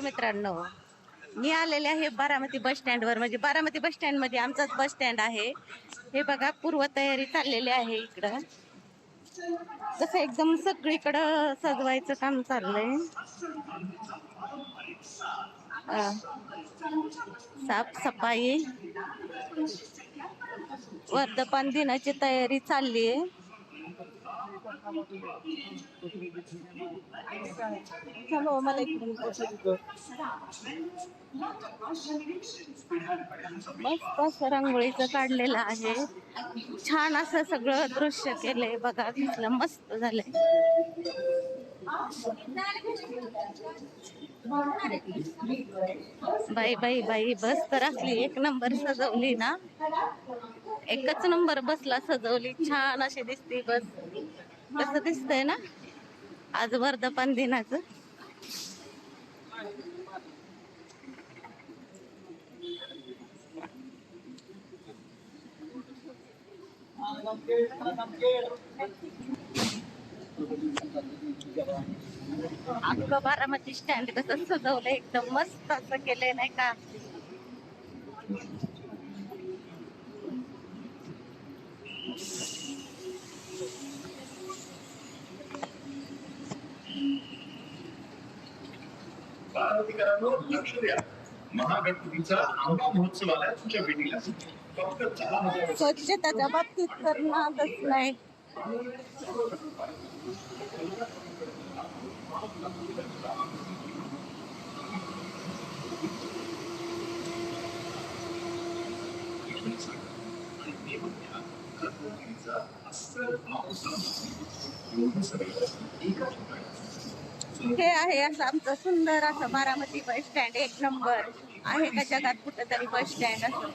मित्रांनो, मी आलेले आहे बारामती बस स्टँडवर. म्हणजे बारामती बस स्टँड मध्ये आमचाच बस स्टँड आहे. हे बघा, पूर्व तयारी चाललेली आहे इकडं. कसं एकदम सगळीकडं सजवायचं काम चाललंय. साफसफाई, वर्धापन दिनाची तयारी चालली आहे. चलो मला मस्त असं रांगोळीचं काढलेलं आहे. छान असं सगळं दृश्य केलंय बघा. कसलं मस्त झालंय. बाई बाई बाई, बस तर असली एक नंबर सजवली ना. एकच नंबर बसला सजवली. छान अशी दिसते बस. कसं दिसतंय ना आज वर्धापन दिनाचं. अख्खं बारामती स्टँड कसं सजवलंय, एकदम मस्त असं केलंय नाही का. बारामतीकरांनो, लक्ष द्या. महागणपतीचा आंबा महोत्सव आला तुमच्या भेटीला. फक्त 10,000 स्वच्छतेच्या बाबतीत तर नादच नाही. हे आहे असं आमचं सुंदर असं बारामती बस स्टँड. एक नंबर आहे का जगात कुठं तरी बस स्टँड असं.